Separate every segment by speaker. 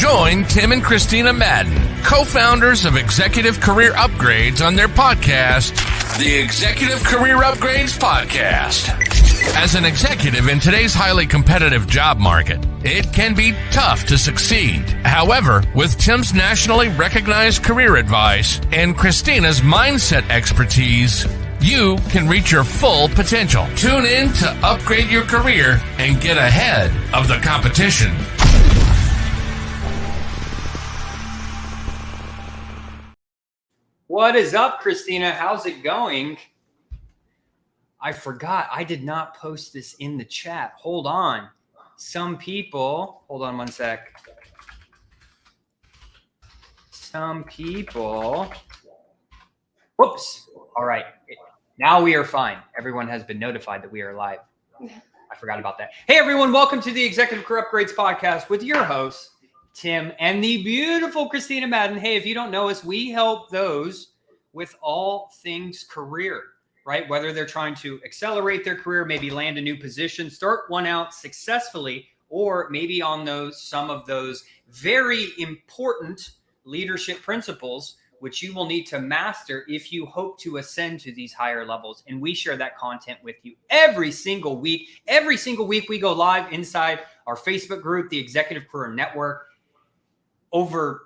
Speaker 1: Join Tim and Kristina Madden, co-founders of Executive Career Upgrades, on their podcast, the Executive Career Upgrades Podcast. As an executive in today's highly competitive job market, it can be tough to succeed. However, with Tim's nationally recognized career advice and Kristina's mindset expertise, you can reach your full potential. Tune in to upgrade your career and get ahead of the competition.
Speaker 2: What is up, Kristina? How's it going? I forgot. I did not post this in the chat. Hold on. Hold on one sec. Whoops. All right. Now we are fine. Everyone has been notified that we are live. I forgot about that. Hey, everyone. Welcome to the Executive Career Upgrades Podcast with your hosts, Tim and the beautiful Kristina Madden. Hey, if you don't know us, we help those with all things career, right? Whether they're trying to accelerate their career, maybe land a new position, start one out successfully, or maybe on some of those very important leadership principles, which you will need to master if you hope to ascend to these higher levels. And we share that content with you every single week. Every single week we go live inside our Facebook group, the Executive Career Network. Over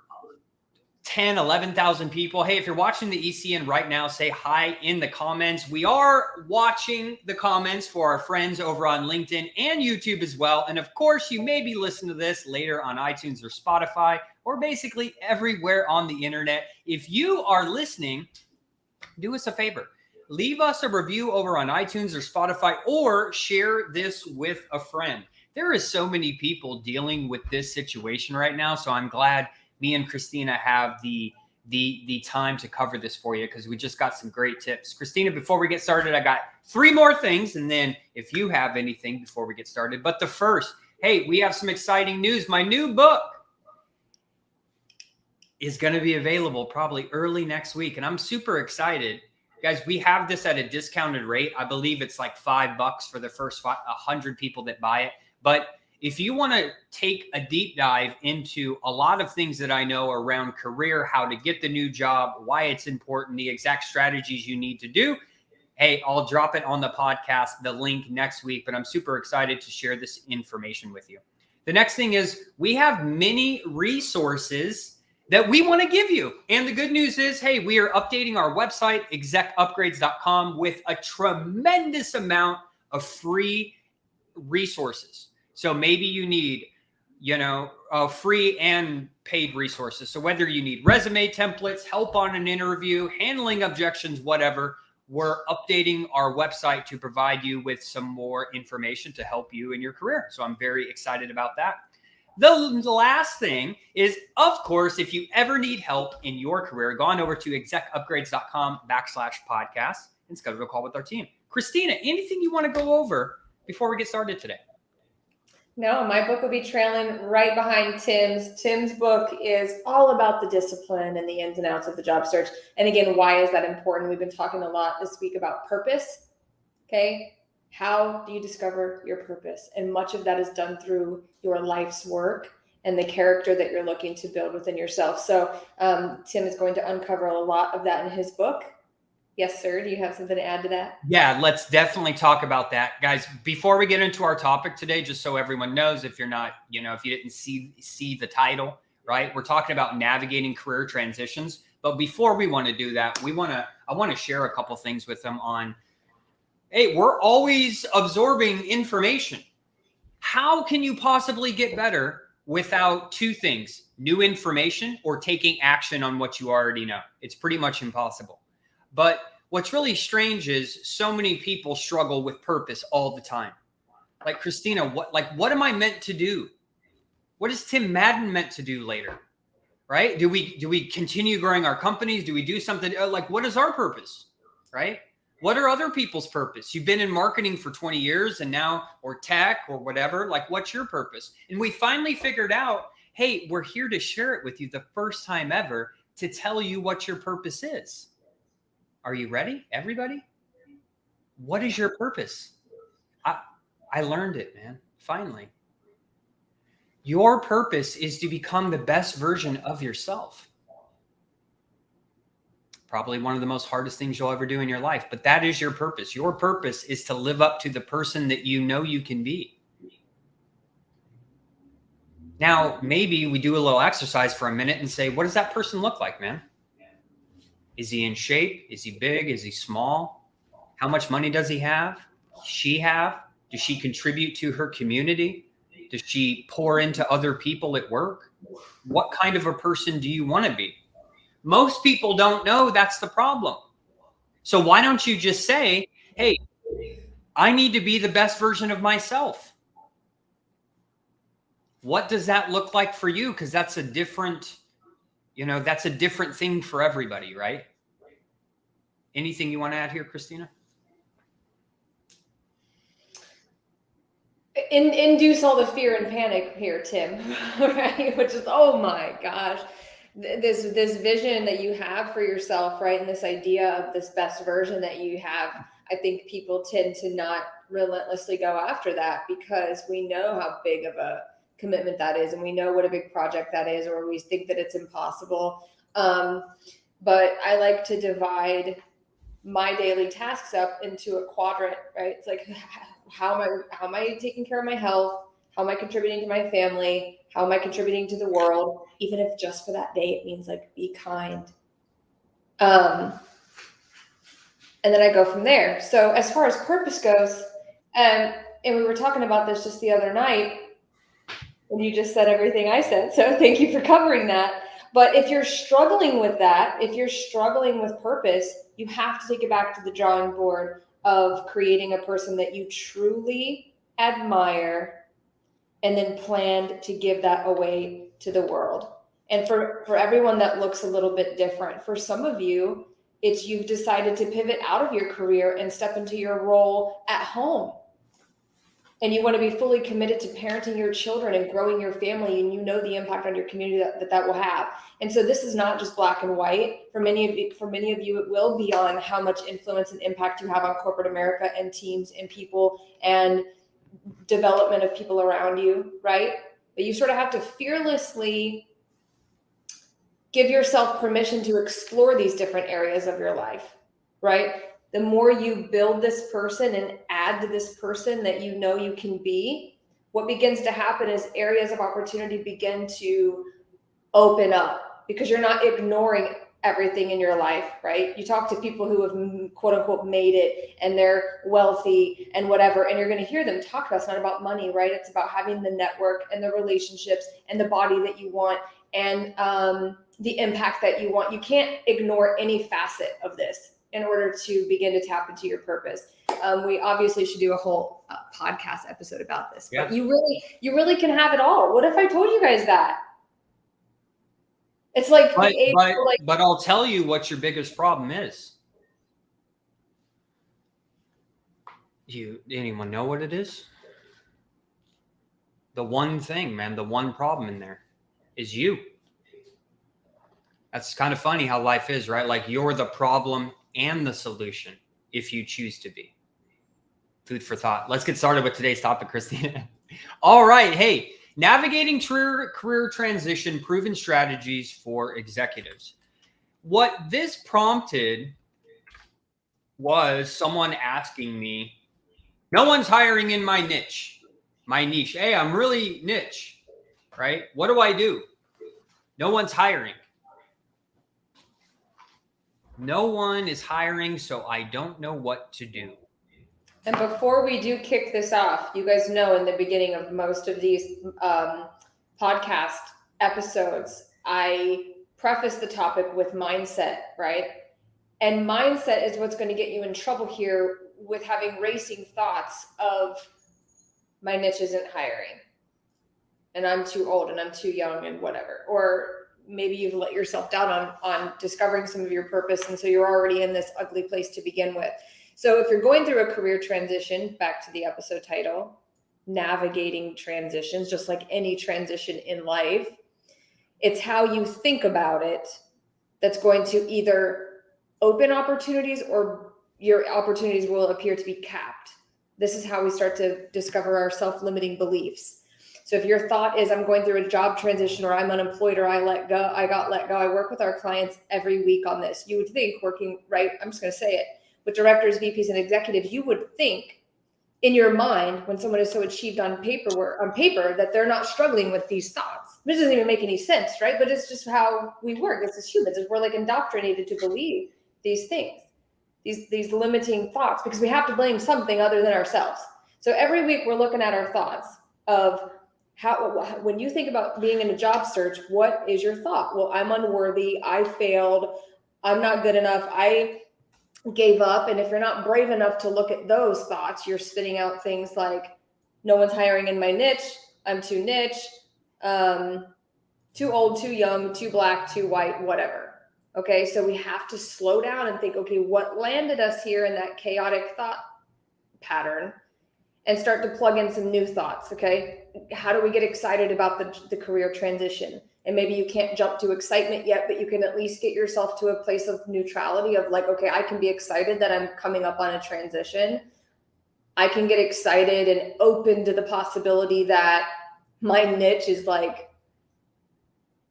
Speaker 2: 11,000 people. Hey, if you're watching the ECN right now, say hi in the comments. We are watching the comments for our friends over on LinkedIn and YouTube as well. And of course, you may be listening to this later on iTunes or Spotify, or basically everywhere on the internet. If you are listening, do us a favor. Leave us a review over on iTunes or Spotify, or share this with a friend. There is so many people dealing with this situation right now. So I'm glad me and Kristina have the time to cover this for you, because we just got some great tips. Kristina, before we get started, I got 3 more things. And then if you have anything before we get started. But the first, hey, we have some exciting news. My new book is going to be available probably early next week. And I'm super excited. Guys, we have this at a discounted rate. I believe it's like $5 for the first 100 people that buy it. But if you want to take a deep dive into a lot of things that I know around career, how to get the new job, why it's important, the exact strategies you need to do, hey, I'll drop it on the podcast, the link next week. But I'm super excited to share this information with you. The next thing is we have many resources that we want to give you. And the good news is, hey, we are updating our website, execupgrades.com, with a tremendous amount of free resources. So maybe you need, free and paid resources. So whether you need resume templates, help on an interview, handling objections, whatever, we're updating our website to provide you with some more information to help you in your career. So I'm very excited about that. The last thing is, of course, if you ever need help in your career, go on over to execupgrades.com/podcast and schedule a call with our team. Kristina, anything you want to go over before we get started today?
Speaker 3: No, my book will be trailing right behind Tim's. Tim's book is all about the discipline and the ins and outs of the job search. And again, why is that important? We've been talking a lot this week about purpose. Okay. How do you discover your purpose? And much of that is done through your life's work and the character that you're looking to build within yourself. So Tim is going to uncover a lot of that in his book. Yes, sir. Do you have something to add to that?
Speaker 2: Yeah, let's definitely talk about that. Guys, before we get into our topic today, just so everyone knows, if you're not, if you didn't see the title, right? We're talking about navigating career transitions. But before we want to do that, I want to share a couple things with them on, hey, we're always absorbing information. How can you possibly get better without 2 things, new information or taking action on what you already know? It's pretty much impossible. But what's really strange is so many people struggle with purpose all the time. Like, Kristina, what am I meant to do? What is Tim Madden meant to do later? Right? Do we continue growing our companies? Do we do something like, what is our purpose? Right? What are other people's purpose? You've been in marketing for 20 years and now, or tech or whatever, like, what's your purpose? And we finally figured out, hey, we're here to share it with you the first time ever to tell you what your purpose is. Are you ready, everybody? What is your purpose? I learned it, man. Finally. Your purpose is to become the best version of yourself. Probably one of the most hardest things you'll ever do in your life, but that is your purpose. Your purpose is to live up to the person that you know you can be. Now, maybe we do a little exercise for a minute and say, what does that person look like, man? Is he in shape? Is he big? Is he small? How much money does he have? She have? Does she contribute to her community? Does she pour into other people at work? What kind of a person do you want to be? Most people don't know. That's the problem. So why don't you just say, hey, I need to be the best version of myself. What does that look like for you? Because that's a different, that's a different thing for everybody, right? Anything you want to add here, Kristina?
Speaker 3: Induce all the fear and panic here, Tim, right? Which is, oh my gosh, this vision that you have for yourself, right? And this idea of this best version that you have, I think people tend to not relentlessly go after that because we know how big of a commitment that is, and we know what a big project that is, or we think that it's impossible. But I like to divide my daily tasks up into a quadrant, right? It's like, how am I taking care of my health? How am I contributing to my family? How am I contributing to the world? Even if just for that day, it means like be kind. And then I go from there. So as far as purpose goes, and we were talking about this just the other night, and you just said everything I said. So thank you for covering that. But if you're struggling with that, if you're struggling with purpose, you have to take it back to the drawing board of creating a person that you truly admire and then planned to give that away to the world. And for everyone, that looks a little bit different. For some of you, it's you've decided to pivot out of your career and step into your role at home. And you want to be fully committed to parenting your children and growing your family, and you know the impact on your community that will have. And so this is not just black and white. For many of you, it will be on how much influence and impact you have on corporate America and teams and people and development of people around you, right? But you sort of have to fearlessly give yourself permission to explore these different areas of your life, right? The more you build this person and add to this person that you know you can be, what begins to happen is areas of opportunity begin to open up because you're not ignoring everything in your life, right? You talk to people who have quote unquote made it and they're wealthy and whatever, and you're going to hear them talk about it's not about money, right? It's about having the network and the relationships and the body that you want and the impact that you want. You can't ignore any facet of this in order to begin to tap into your purpose. We obviously should do a whole podcast episode about this, but you really can have it all. What if I told you guys that? It's like,
Speaker 2: but I'll tell you what your biggest problem is. Anyone know what it is? The one thing, man, the one problem in there is you. That's kind of funny how life is, right? Like you're the problem and the solution if you choose to be. Food for thought. Let's get started with today's topic, Kristina. All right. Hey, navigating career transition, proven strategies for executives. What this prompted was someone asking me, no one's hiring in my niche. Hey, I'm really niche, right? What do I do? No one's hiring. No one is hiring, so I don't know what to do.
Speaker 3: And before we do kick this off, you guys know in the beginning of most of these podcast episodes, I preface the topic with mindset, right? And mindset is what's going to get you in trouble here with having racing thoughts of my niche isn't hiring and I'm too old and I'm too young and whatever. Or maybe you've let yourself down on discovering some of your purpose. And so you're already in this ugly place to begin with. So if you're going through a career transition, back to the episode title, navigating transitions, just like any transition in life, it's how you think about it that's going to either open opportunities or your opportunities will appear to be capped. This is how we start to discover our self-limiting beliefs. So if your thought is I'm going through a job transition, or I'm unemployed, or I got let go. I work with our clients every week on this. You would think working, right? I'm just going to say it, with directors, VPs, and executives, you would think in your mind, when someone is so achieved on paper, that they're not struggling with these thoughts. This doesn't even make any sense, right? But it's just how we work as humans. We're like indoctrinated to believe these things, these limiting thoughts, because we have to blame something other than ourselves. So every week we're looking at our thoughts of when you think about being in a job search, what is your thought? Well, I'm unworthy. I failed. I'm not good enough. I gave up. And if you're not brave enough to look at those thoughts, you're spitting out things like, no one's hiring in my niche. I'm too niche, too old, too young, too black, too white, whatever. Okay. So we have to slow down and think, okay, what landed us here in that chaotic thought pattern, and start to plug in some new thoughts. Okay. How do we get excited about the career transition? And maybe you can't jump to excitement yet, but you can at least get yourself to a place of neutrality of like, okay, I can be excited that I'm coming up on a transition. I can get excited and open to the possibility that my niche is like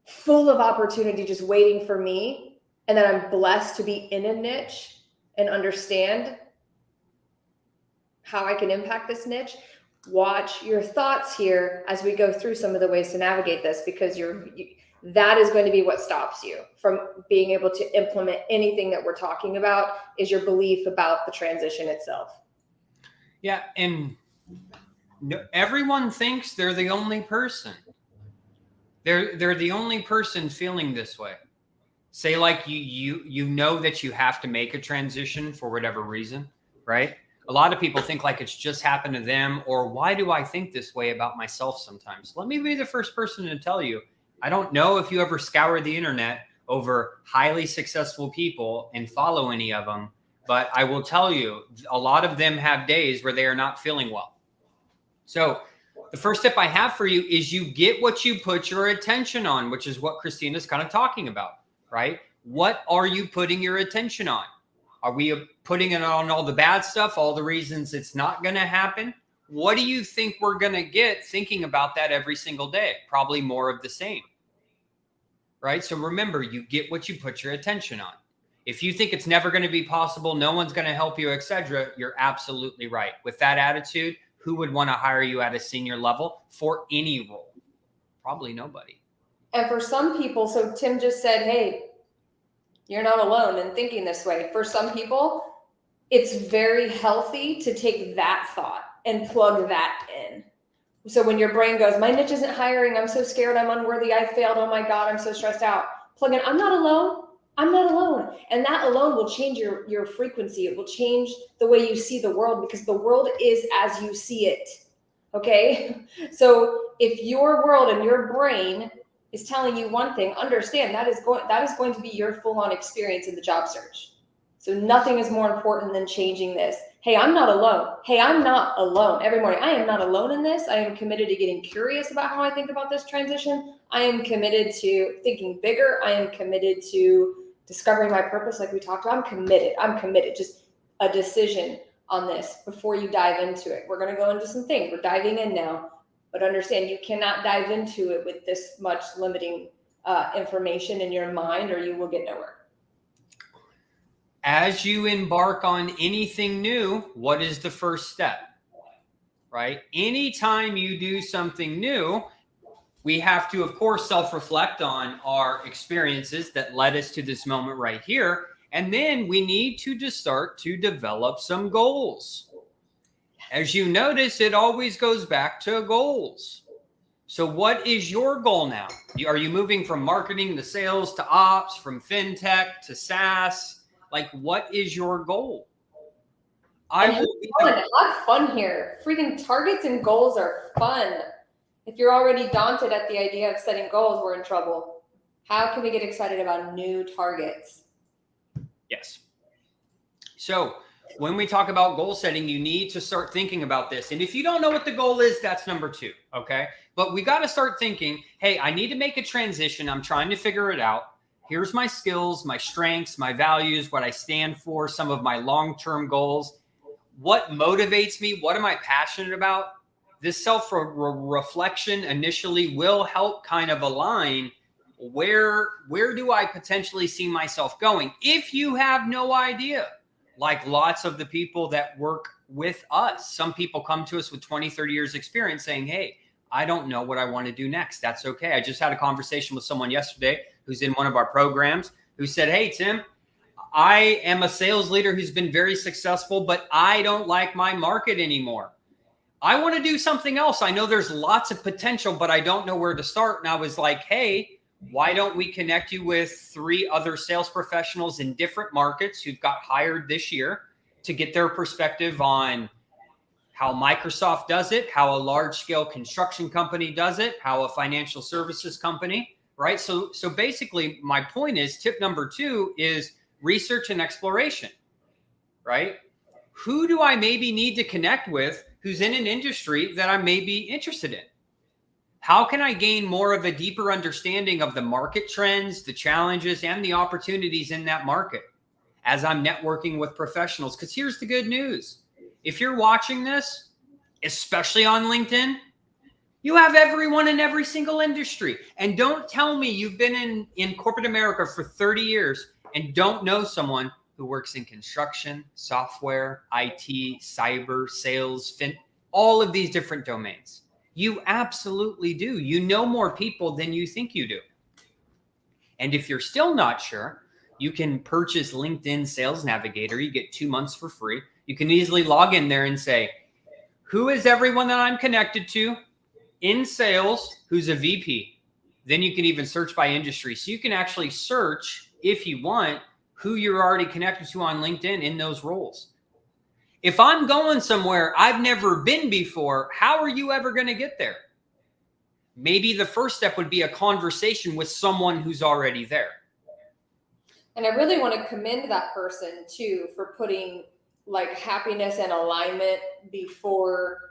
Speaker 3: full of opportunity just waiting for me, and that I'm blessed to be in a niche and understand how I can impact this niche. Watch your thoughts here as we go through some of the ways to navigate this, because that is going to be what stops you from being able to implement anything that we're talking about, is your belief about the transition itself.
Speaker 2: Yeah. And everyone thinks they're the only person. They're the only person feeling this way. Say like you know that you have to make a transition for whatever reason, right? A lot of people think like it's just happened to them, or why do I think this way about myself sometimes? Let me be the first person to tell you, I don't know if you ever scour the internet over highly successful people and follow any of them, but I will tell you, a lot of them have days where they are not feeling well. So the first tip I have for you is you get what you put your attention on, which is what Kristina's kind of talking about, right? What are you putting your attention on? Are we putting it on all the bad stuff, all the reasons it's not going to happen? What do you think we're going to get thinking about that every single day? Probably more of the same, right? So remember, you get what you put your attention on. If you think it's never going to be possible, no one's going to help you, etc., you're absolutely right. With that attitude, who would want to hire you at a senior level for any role? Probably nobody.
Speaker 3: And for some people, so Tim just said, hey, you're not alone in thinking this way. For some people, it's very healthy to take that thought and plug that in. So when your brain goes, my niche isn't hiring, I'm so scared, I'm unworthy, I failed, oh my God, I'm so stressed out. Plug in, I'm not alone. I'm not alone. And that alone will change your frequency. It will change the way you see the world, because the world is as you see it. Okay. So if your world and your brain is telling you one thing, understand that is going to be your full-on experience in the job search. So nothing is more important than changing this. Hey, I'm not alone. Hey, I'm not alone. Every morning, I am not alone in this. I am committed to getting curious about how I think about this transition. I am committed to thinking bigger. I am committed to discovering my purpose, like we talked about. I'm committed. Just a decision on this before you dive into it. We're going to go into some things. We're diving in now. But understand, you cannot dive into it with this much limiting information in your mind, or you will get nowhere.
Speaker 2: As you embark on anything new, what is the first step, right? Anytime you do something new, we have to, of course, self-reflect on our experiences that led us to this moment right here. And then we need to just start to develop some goals. As you notice, it always goes back to goals. So what is your goal now? Are you moving from marketing to sales to ops, from fintech to SaaS? Like, what is your goal?
Speaker 3: Have fun here. Freaking targets and goals are fun. If you're already daunted at the idea of setting goals, we're in trouble. How can we get excited about new targets?
Speaker 2: Yes. So when we talk about goal setting, you need to start thinking about this. And if you don't know what the goal is, that's number 2. Okay. But we got to start thinking, hey, I need to make a transition. I'm trying to figure it out. Here's my skills, my strengths, my values, what I stand for, some of my long-term goals. What motivates me? What am I passionate about? this self-reflection initially will help kind of align where do I potentially see myself going? If you have no idea, like lots of the people that work with us, some people come to us with 20, 30 years experience saying, hey, I don't know what I want to do next. That's okay. I just had a conversation with someone yesterday who's in one of our programs who said, hey, Tim, I am a sales leader who's been very successful, but I don't like my market anymore. I want to do something else. I know there's lots of potential, but I don't know where to start. And I was like, hey, why don't we connect you with 3 other sales professionals in different markets who've got hired this year to get their perspective on how Microsoft does it, how a large scale construction company does it, how a financial services company, right? So basically my point is tip number 2 is research and exploration, right? Who do I maybe need to connect with who's in an industry that I may be interested in? How can I gain more of a deeper understanding of the market trends, the challenges, and the opportunities in that market as I'm networking with professionals? Because here's the good news. If you're watching this, especially on LinkedIn, you have everyone in every single industry. And don't tell me you've been in corporate America for 30 years and don't know someone who works in construction, software, IT, cyber, sales, all of these different domains. You absolutely do. You know more people than you think you do. And if you're still not sure, you can purchase LinkedIn Sales Navigator. You get 2 months for free. You can easily log in there and say, who is everyone that I'm connected to in sales who's a VP? Then you can even search by industry. So you can actually search, if you want, who you're already connected to on LinkedIn in those roles. If I'm going somewhere I've never been before, how are you ever going to get there? Maybe the first step would be a conversation with someone who's already there.
Speaker 3: And I really want to commend that person too for putting like happiness and alignment before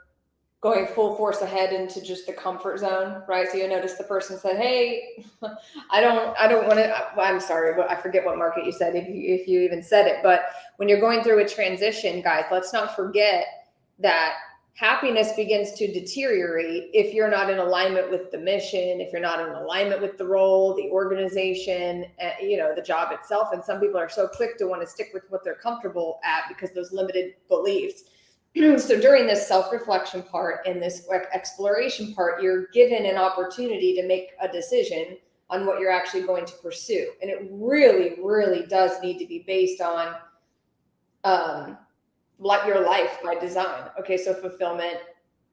Speaker 3: going full force ahead into just the comfort zone, right? So you'll notice the person said, hey, I don't want to, I'm sorry, but I forget what market you said, if you even said it. But when you're going through a transition, guys, let's not forget that happiness begins to deteriorate if you're not in alignment with the mission, if you're not in alignment with the role, the organization, the job itself. And some people are so quick to want to stick with what they're comfortable at because those limited beliefs. So during this self-reflection part and this exploration part, you're given an opportunity to make a decision on what you're actually going to pursue. And it really, really does need to be based on like your life by design. Okay, so fulfillment,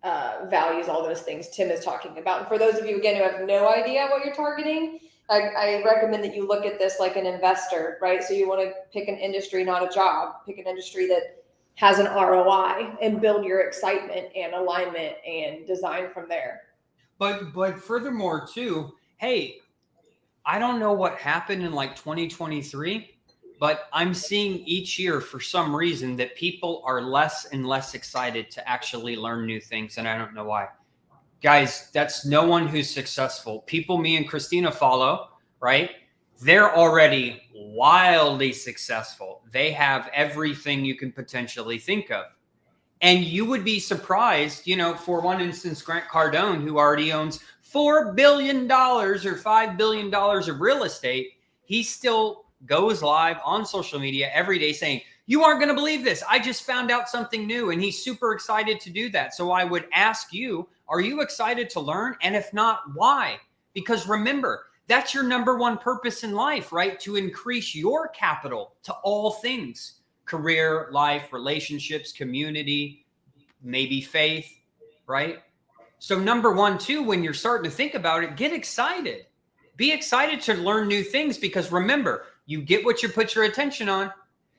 Speaker 3: values, all those things Tim is talking about. And for those of you, again, who have no idea what you're targeting, I recommend that you look at this like an investor, right? So you want to pick an industry, not a job. Pick an industry that has an ROI and build your excitement and alignment and design from there.
Speaker 2: But furthermore too, hey, I don't know what happened in like 2023, but I'm seeing each year for some reason that people are less and less excited to actually learn new things. And I don't know why. Guys, that's no one who's successful. People me and Kristina follow, right? They're already wildly successful. They have everything you can potentially think of. And you would be surprised, for one instance, Grant Cardone, who already owns $4 billion or $5 billion of real estate, he still goes live on social media every day saying, you aren't going to believe this. I just found out something new. And he's super excited to do that. So I would ask you, are you excited to learn? And if not, why? Because remember, that's your number one purpose in life, right? To increase your capital to all things: career, life, relationships, community, maybe faith, right? So number 1, too, when you're starting to think about it, get excited. Be excited to learn new things because remember, you get what you put your attention on.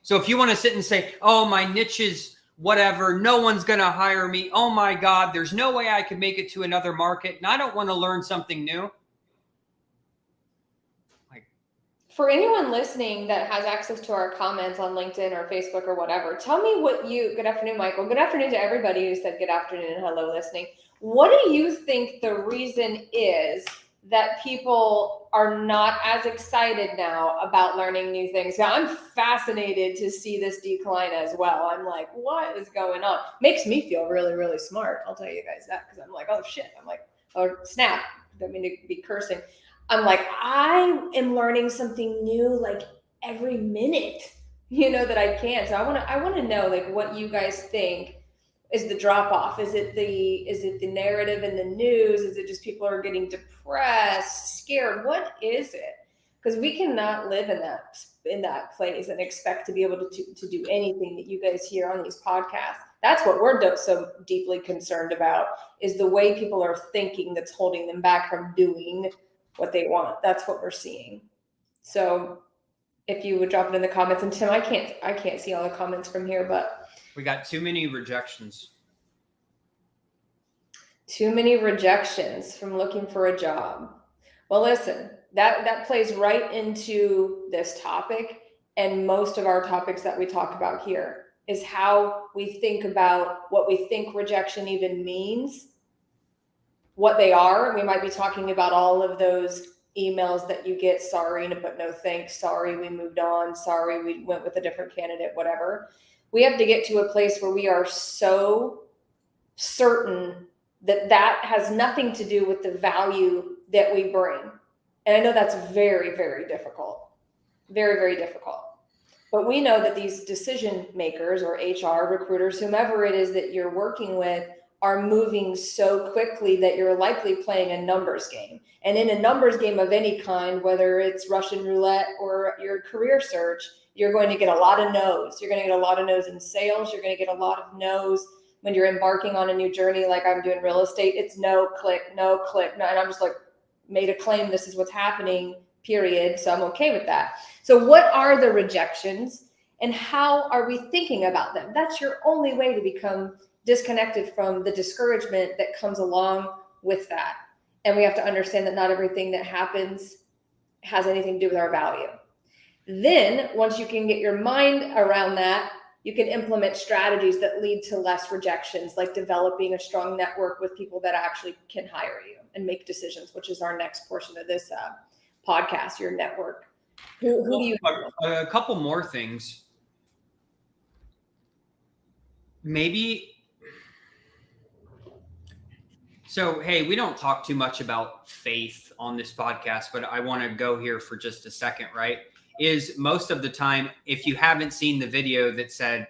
Speaker 2: So if you want to sit and say, oh, my niche is whatever, no one's going to hire me. Oh my God, there's no way I could make it to another market. And I don't want to learn something new.
Speaker 3: For anyone listening that has access to our comments on LinkedIn or Facebook or whatever, tell me good afternoon, Michael. Good afternoon to everybody who said good afternoon and hello listening. What do you think the reason is that people are not as excited now about learning new things. Now, I'm fascinated to see this decline as well. I'm like, what is going on? Makes me feel really, really smart. I'll tell you guys that, because I'm like, oh shit. I'm like, oh snap. Don't mean to be cursing. I'm like, I am learning something new like every minute, that I can. So I want to know like what you guys think is the drop off. Is it the narrative in the news? Is it just people are getting depressed, scared? What is it? Because we cannot live in that place and expect to be able to do anything that you guys hear on these podcasts. That's what we're so deeply concerned about, is the way people are thinking that's holding them back from doing what they want. That's what we're seeing. So if you would drop it in the comments, and Tim, I can't see all the comments from here, but
Speaker 2: we got too many rejections.
Speaker 3: Too many rejections from looking for a job. Well, listen, that plays right into this topic, and most of our topics that we talk about here is how we think about what we think rejection even means, what they are. We might be talking about all of those emails that you get, sorry, but no thanks, sorry, we moved on, sorry, we went with a different candidate, whatever. We have to get to a place where we are so certain that has nothing to do with the value that we bring. And I know that's very, very difficult. Very, very difficult. But we know that these decision makers or HR recruiters, whomever it is that you're working with, are moving so quickly that you're likely playing a numbers game. And in a numbers game of any kind, whether it's Russian roulette or your career search, you're going to get a lot of no's. You're going to get a lot of no's in sales. You're going to get a lot of no's when you're embarking on a new journey, like I'm doing real estate. It's no, click, no, click, no. And I'm just like, made a claim, this is what's happening, period. So I'm okay with that. So what are the rejections and how are we thinking about them? That's your only way to become disconnected from the discouragement that comes along with that. And we have to understand that not everything that happens has anything to do with our value. Then once you can get your mind around that, you can implement strategies that lead to less rejections, like developing a strong network with people that actually can hire you and make decisions, which is our next portion of this podcast, your network. Who do you
Speaker 2: a couple more things. Maybe. So, hey, we don't talk too much about faith on this podcast, but I want to go here for just a second, right? Is most of the time, if you haven't seen the video that said,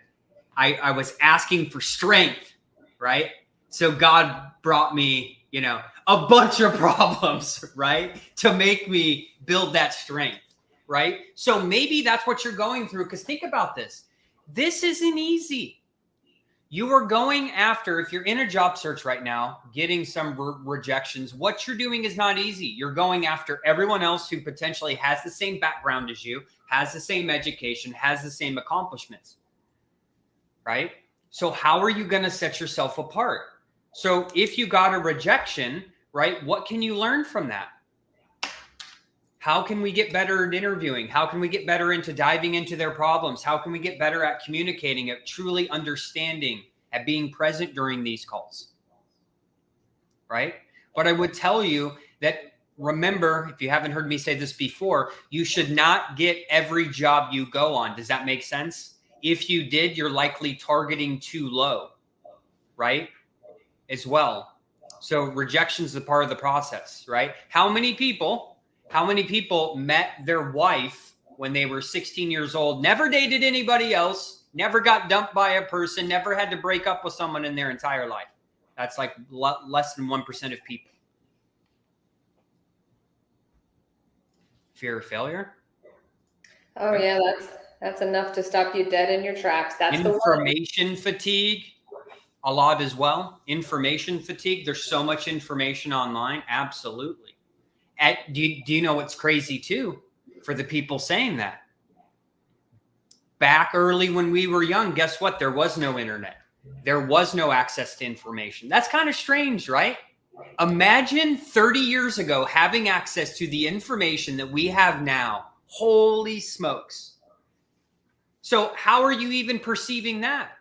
Speaker 2: I was asking for strength, right? So God brought me, a bunch of problems, right? To make me build that strength, right? So maybe that's what you're going through, because think about this. This isn't easy. You are going after, if you're in a job search right now, getting some rejections, what you're doing is not easy. You're going after everyone else who potentially has the same background as you, has the same education, has the same accomplishments, right? So how are you going to set yourself apart? So if you got a rejection, right, what can you learn from that? How can we get better at interviewing? How can we get better into diving into their problems? How can we get better at communicating, at truly understanding, at being present during these calls? Right? But I would tell you that, remember, if you haven't heard me say this before, you should not get every job you go on. Does that make sense? If you did, you're likely targeting too low, right? As well. So rejection is a part of the process, right? How many people met their wife when they were 16 years old, never dated anybody else, never got dumped by a person, never had to break up with someone in their entire life? That's like less than 1% of people. Fear of failure?
Speaker 3: Oh yeah, that's enough to stop you dead in your tracks. That's
Speaker 2: information fatigue. A lot as well. Information fatigue. There's so much information online. Absolutely. Do you know what's crazy too for the people saying that? Back early when we were young, guess what? There was no internet. There was no access to information. That's kind of strange, right? Imagine 30 years ago having access to the information that we have now. Holy smokes. So how are you even perceiving that?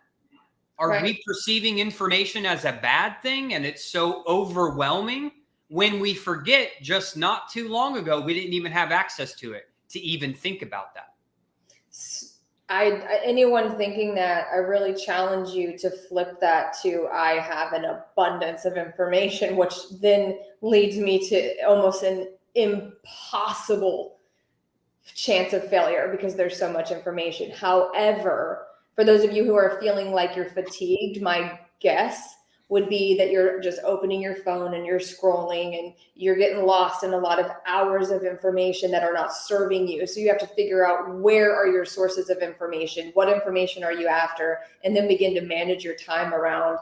Speaker 2: Are we perceiving information as a bad thing and it's so overwhelming? when we forget just not too long ago, we didn't even have access to it to even think about that.
Speaker 3: Anyone thinking that, I really challenge you to flip that to I have an abundance of information, which then leads me to almost an impossible chance of failure because there's so much information. However, for those of you who are feeling like you're fatigued, my guess would be that you're just opening your phone and you're scrolling and you're getting lost in a lot of hours of information that are not serving you. So you have to figure out, where are your sources of information? What information are you after? And then begin to manage your time around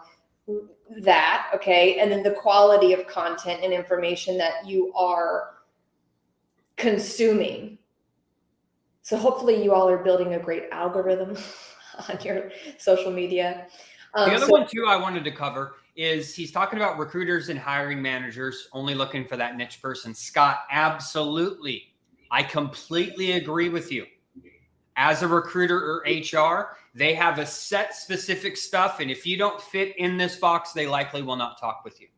Speaker 3: that. Okay. And then the quality of content and information that you are consuming. So hopefully you all are building a great algorithm on your social media.
Speaker 2: The other one too I wanted to cover is he's talking about recruiters and hiring managers only looking for that niche person. Scott, absolutely. I completely agree with you. As a recruiter or HR, they have a set specific stuff. And if you don't fit in this box, they likely will not talk with you.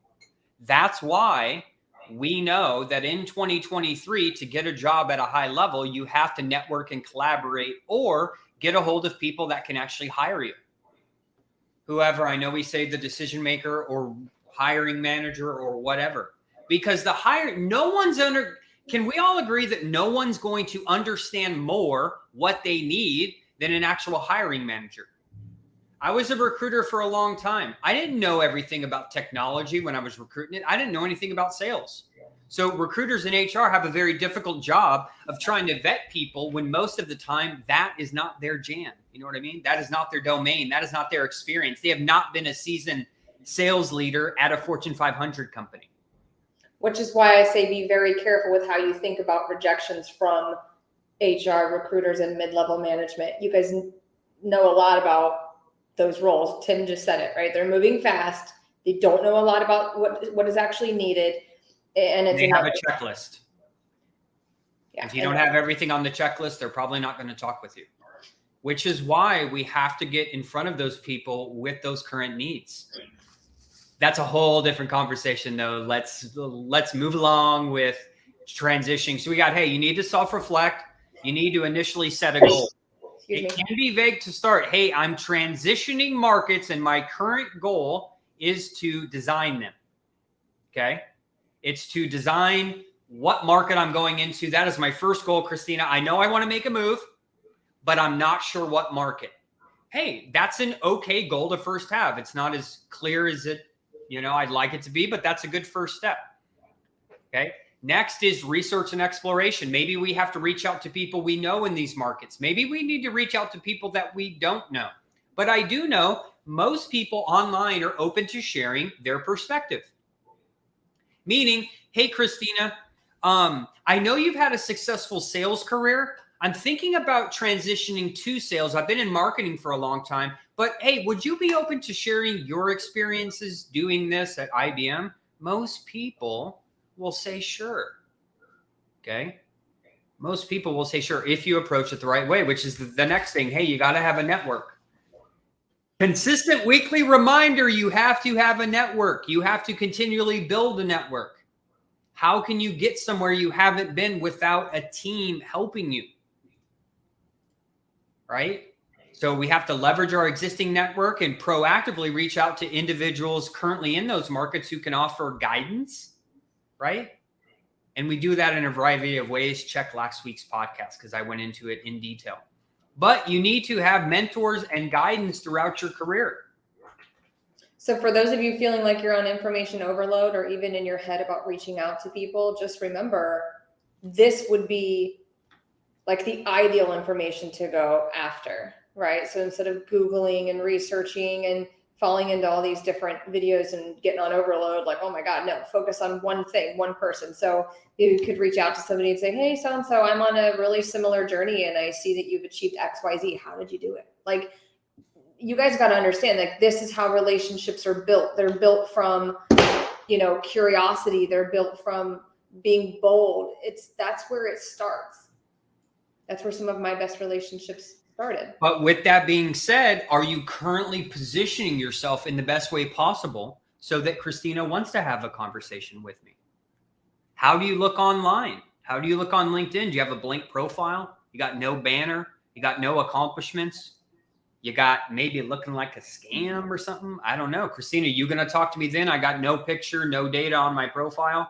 Speaker 2: That's why we know that in 2023, to get a job at a high level, you have to network and collaborate or get a hold of people that can actually hire you. Whoever, I know we say the decision maker or hiring manager or whatever, because can we all agree that no one's going to understand more what they need than an actual hiring manager? I was a recruiter for a long time. I didn't know everything about technology when I was recruiting it. I didn't know anything about sales. So recruiters in HR have a very difficult job of trying to vet people when most of the time that is not their jam. You know what I mean? That is not their domain. That is not their experience. They have not been a seasoned sales leader at a Fortune 500 company.
Speaker 3: Which is why I say be very careful with how you think about rejections from HR recruiters and mid-level management. You guys know a lot about those roles. Tim just said it, right? They're moving fast. They don't know a lot about what is actually needed. And
Speaker 2: they have a checklist.
Speaker 3: Yeah,
Speaker 2: if you don't have everything on the checklist, they're probably not going to talk with you, which is why we have to get in front of those people with those current needs. That's a whole different conversation though. Let's move along with transitioning. So we got, hey, you need to self-reflect. You need to initially set a goal. It can be vague to start. Hey, I'm transitioning markets and my current goal is to design them. Okay. It's to design what market I'm going into. That is my first goal, Kristina. I know I want to make a move, but I'm not sure what market. Hey, that's an okay goal to first have. It's not as clear as I'd like it to be, but that's a good first step. Okay. Next is research and exploration. Maybe we have to reach out to people we know in these markets. Maybe we need to reach out to people that we don't know. But I do know most people online are open to sharing their perspective. Meaning, hey, Kristina, I know you've had a successful sales career. I'm thinking about transitioning to sales. I've been in marketing for a long time, but hey, would you be open to sharing your experiences doing this at IBM? Most people will say sure. Okay. Most people will say sure if you approach it the right way, which is the next thing. Hey, you got to have a network. Consistent weekly reminder, you have to have a network. You have to continually build a network. How can you get somewhere you haven't been without a team helping you? Right? So we have to leverage our existing network and proactively reach out to individuals currently in those markets who can offer guidance, right? And we do that in a variety of ways. Check last week's podcast because I went into it in detail. But you need to have mentors and guidance throughout your career.
Speaker 3: So for those of you feeling like you're on information overload or even in your head about reaching out to people, just remember this would be like the ideal information to go after, right? So instead of Googling and researching and falling into all these different videos and getting on overload, like, oh my God, no, focus on one thing, one person. So you could reach out to somebody and say, hey, so-and-so, I'm on a really similar journey and I see that you've achieved X, Y, Z. How did you do it? Like, you guys got to understand, like, this is how relationships are built. They're built from, curiosity. They're built from being bold. That's where it starts. That's where some of my best relationships started.
Speaker 2: But with that being said, are you currently positioning yourself in the best way possible so that Kristina wants to have a conversation with me? How do you look online? How do you look on LinkedIn? Do you have a blank profile? You got no banner? You got no accomplishments? You got maybe looking like a scam or something? I don't know. Kristina, you going to talk to me then? I got no picture, no data on my profile.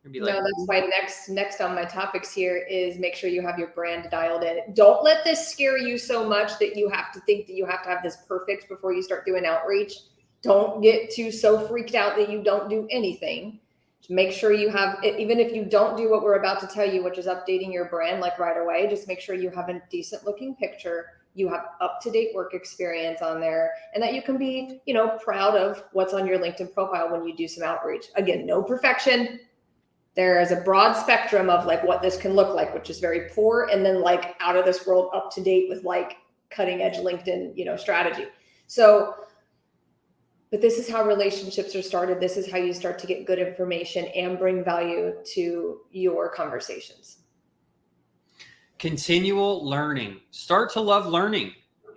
Speaker 3: No, that's why next on my topics here is make sure you have your brand dialed in. Don't let this scare you so much that you have to think that you have to have this perfect before you start doing outreach. Don't get too so freaked out that you don't do anything. Just make sure you have, even if you don't do what we're about to tell you, which is updating your brand like right away, just make sure you have a decent looking picture. You have up-to-date work experience on there, and that you can be, proud of what's on your LinkedIn profile when you do some outreach. Again, no perfection. There is a broad spectrum of like what this can look like, which is very poor, and then like out of this world, up to date with like cutting edge LinkedIn, strategy. So, but this is how relationships are started. This is how you start to get good information and bring value to your conversations.
Speaker 2: Continual learning. Start to love learning.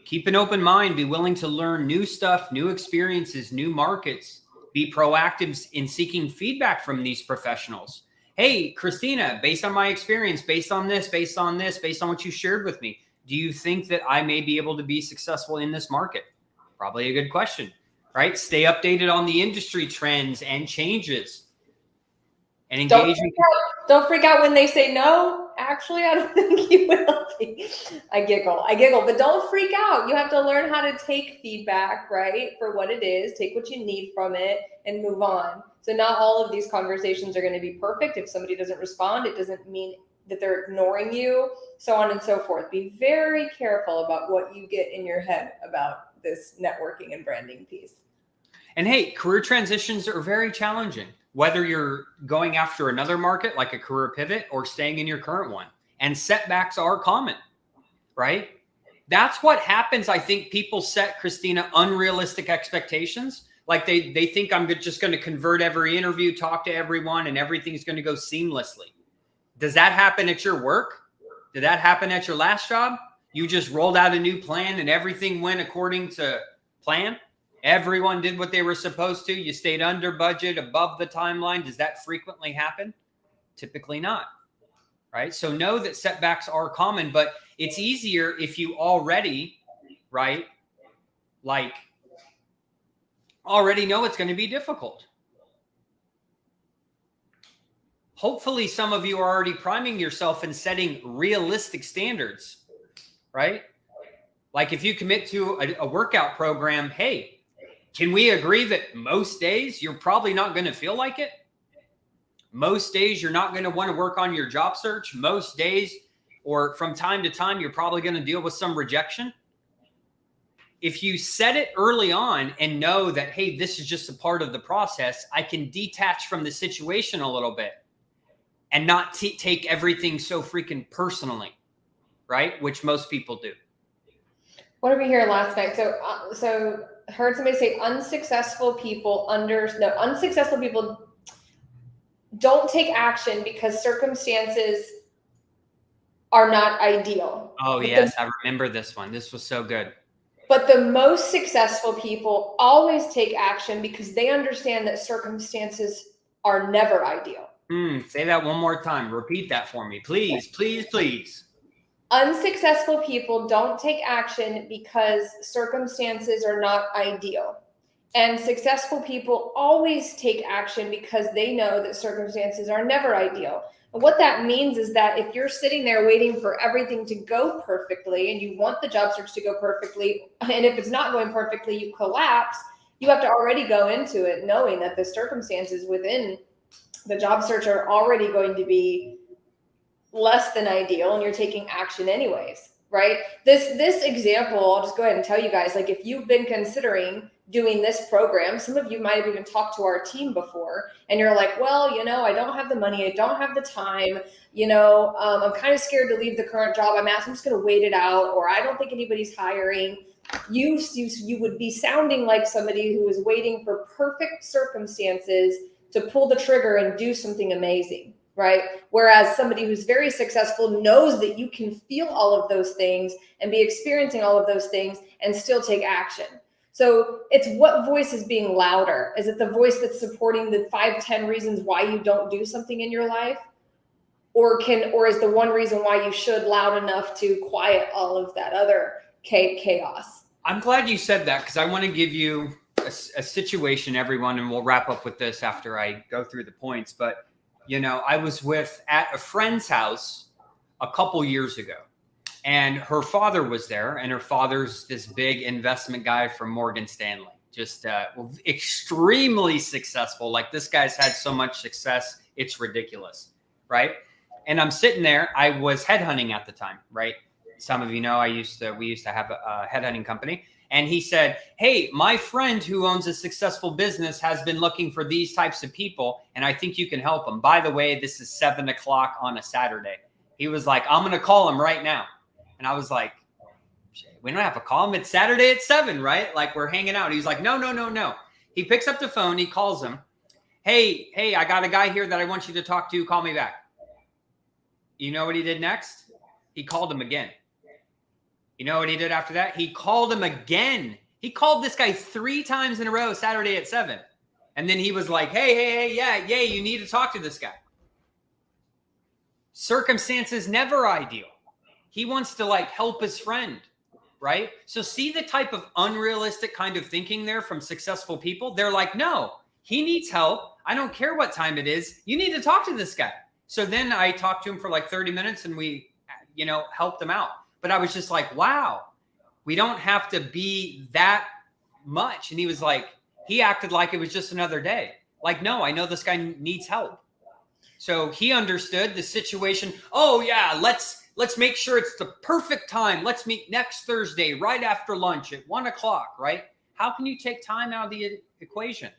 Speaker 2: Keep an open mind. Be willing to learn new stuff, new experiences, new markets. Be proactive in seeking feedback from these professionals. Hey, Kristina, based on my experience, based on what you shared with me, do you think that I may be able to be successful in this market? Probably a good question, right? Stay updated on the industry trends and changes. And engage.
Speaker 3: Don't freak out when they say no. Actually, I don't think you will be. I giggle, but don't freak out. You have to learn how to take feedback, right? For what it is, take what you need from it and move on. So not all of these conversations are going to be perfect. If somebody doesn't respond, it doesn't mean that they're ignoring you, so on and so forth. Be very careful about what you get in your head about this networking and branding piece.
Speaker 2: And hey, career transitions are very challenging. Whether you're going after another market like a career pivot or staying in your current one. And setbacks are common, right? That's what happens. I think people set, Kristina, unrealistic expectations. Like they think I'm just going to convert every interview, talk to everyone, and everything's going to go seamlessly. Does that happen at your work? Did that happen at your last job? You just rolled out a new plan and everything went according to plan? Everyone did what they were supposed to. You stayed under budget, above the timeline. Does that frequently happen? Typically not, right? So know that setbacks are common, but it's easier if you already, right, like already know it's going to be difficult. Hopefully some of you are already priming yourself and setting realistic standards, right? Like if you commit to a workout program, hey, can we agree that most days you're probably not going to feel like it? Most days you're not going to want to work on your job search. Most days or from time to time, you're probably going to deal with some rejection. If you set it early on and know that, hey, this is just a part of the process, I can detach from the situation a little bit and not take everything so freaking personally, right? Which most people do.
Speaker 3: What did we hear last night? So heard somebody say unsuccessful people don't take action because circumstances are not ideal.
Speaker 2: Oh, yes. I remember this one. This was so good.
Speaker 3: But the most successful people always take action because they understand that circumstances are never ideal.
Speaker 2: Say that one more time. Repeat that for me. Please, please, please.
Speaker 3: Unsuccessful people don't take action because circumstances are not ideal. And successful people always take action because they know that circumstances are never ideal. And what that means is that if you're sitting there waiting for everything to go perfectly and you want the job search to go perfectly, and if it's not going perfectly, you collapse, you have to already go into it knowing that the circumstances within the job search are already going to be less than ideal, and you're taking action anyways, right? This example, I'll just go ahead and tell you guys, like if you've been considering doing this program, some of you might have even talked to our team before, and you're like, well, I don't have the money, I don't have the time, I'm kind of scared to leave the current job I'm at, so I'm just going to wait it out, or I don't think anybody's hiring. You would be sounding like somebody who is waiting for perfect circumstances to pull the trigger and do something amazing, right? Whereas somebody who's very successful knows that you can feel all of those things and be experiencing all of those things and still take action. So it's what voice is being louder? Is it the voice that's supporting the 5-10 reasons why you don't do something in your life? Or is the one reason why you should loud enough to quiet all of that other chaos?
Speaker 2: I'm glad you said that, because I want to give you a situation, everyone, and we'll wrap up with this after I go through the points. But, I was at a friend's house a couple years ago, and her father was there, and her father's this big investment guy from Morgan Stanley, just extremely successful. Like, this guy's had so much success, it's ridiculous, right? And I'm sitting there. I was headhunting at the time, right? Some of you know we used to have a headhunting company. And he said, hey, my friend who owns a successful business has been looking for these types of people, and I think you can help him. By the way, this is 7:00 on a Saturday. He was like, I'm going to call him right now. And I was like, we don't have to call him. It's Saturday at 7, right? Like, we're hanging out. He was like, no. He picks up the phone. He calls him. Hey, I got a guy here that I want you to talk to. Call me back. You know what he did next? He called him again. You know what he did after that? He called him again. He called this guy 3 times in a row, Saturday at 7. And then he was like, hey, yeah, you need to talk to this guy. Circumstances never ideal. He wants to help his friend, right? So see the type of unrealistic kind of thinking there from successful people. They're like, no, he needs help. I don't care what time it is. You need to talk to this guy. So then I talked to him for 30 minutes and we, helped him out. But I was just like, wow, we don't have to be that much. And he was like, he acted like it was just another day. Like, no, I know this guy needs help. So he understood the situation. Oh yeah, let's make sure it's the perfect time. Let's meet next Thursday right after lunch at 1:00, right? How can you take time out of the equation?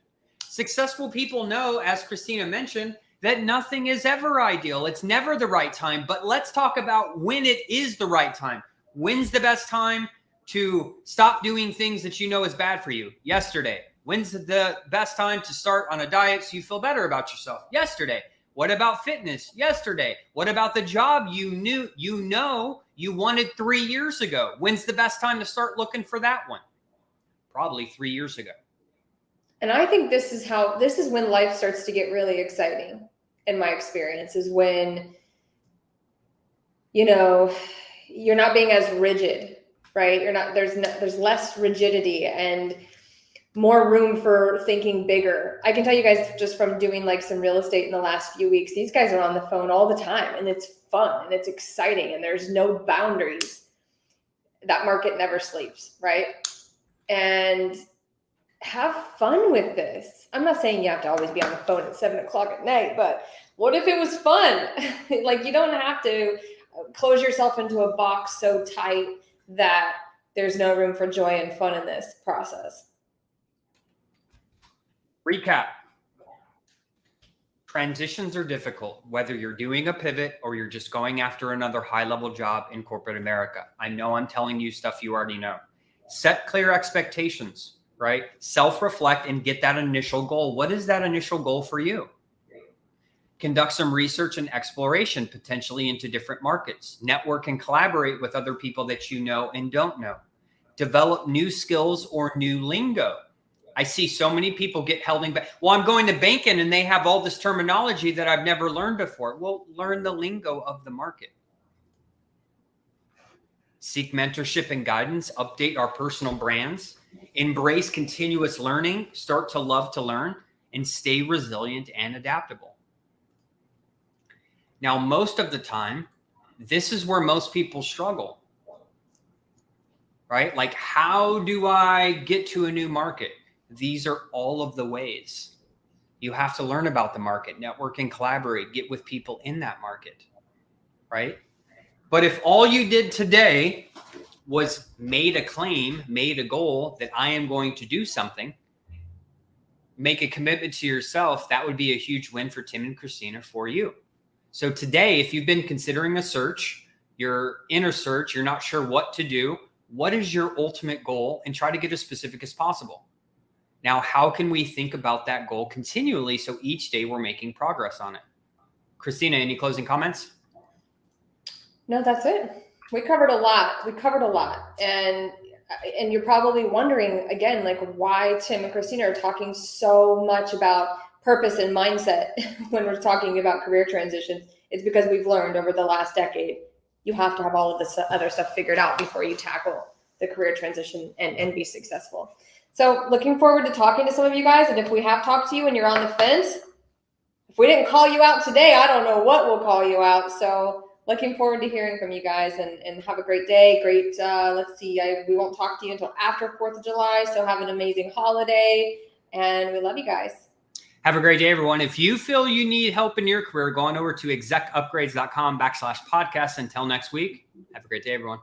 Speaker 2: Successful people know, as Kristina mentioned, that nothing is ever ideal. It's never the right time. But let's talk about when it is the right time. When's the best time to stop doing things that you know is bad for you? Yesterday. When's the best time to start on a diet so you feel better about yourself? Yesterday. What about fitness? Yesterday. What about the job you wanted 3 years ago? When's the best time to start looking for that one? Probably 3 years ago.
Speaker 3: And I think this is when life starts to get really exciting. In my experience, is when, you're not being as rigid, right? There's less rigidity and more room for thinking bigger. I can tell you guys, just from doing some real estate in the last few weeks, these guys are on the phone all the time, and it's fun and it's exciting and there's no boundaries. That market never sleeps, right? And have fun with this. I'm not saying you have to always be on the phone at 7:00 at night, but what if it was fun? You don't have to close yourself into a box so tight that there's no room for joy and fun in this process.
Speaker 2: Recap. Transitions are difficult, whether you're doing a pivot or you're just going after another high-level job in corporate America. I know I'm telling you stuff you already know. Set clear expectations, right? Self-reflect and get that initial goal. What is that initial goal for you? Conduct some research and exploration, potentially into different markets. Network and collaborate with other people that you know and don't know. Develop new skills or new lingo. I see so many people get held back. Well, I'm going to banking and they have all this terminology that I've never learned before. Well, learn the lingo of the market. Seek mentorship and guidance. Update our personal brands. Embrace continuous learning. Start to love to learn. And stay resilient and adaptable. Now, most of the time, this is where most people struggle, right? How do I get to a new market? These are all of the ways. You have to learn about the market, network and collaborate, get with people in that market, right? But if all you did today was made a claim, made a goal that I am going to do something, make a commitment to yourself, that would be a huge win for Tim and Kristina, for you. So today, if you've been considering a search, you're in a search, you're not sure what to do, what is your ultimate goal? And try to get as specific as possible. Now, how can we think about that goal continually so each day we're making progress on it? Kristina, any closing comments?
Speaker 3: No, that's it. We covered a lot. And you're probably wondering again, like why Tim and Kristina are talking so much about purpose and mindset when we're talking about career transitions. It's because we've learned over the last decade, you have to have all of this other stuff figured out before you tackle the career transition and be successful. So looking forward to talking to some of you guys. And if we have talked to you and you're on the fence, if we didn't call you out today, I don't know what will call you out. So looking forward to hearing from you guys, and have a great day. Great. Let's see. We won't talk to you until after 4th of July. So have an amazing holiday, and we love you guys.
Speaker 2: Have a great day, everyone. If you feel you need help in your career, go on over to execupgrades.com/podcast. Until next week, have a great day, everyone.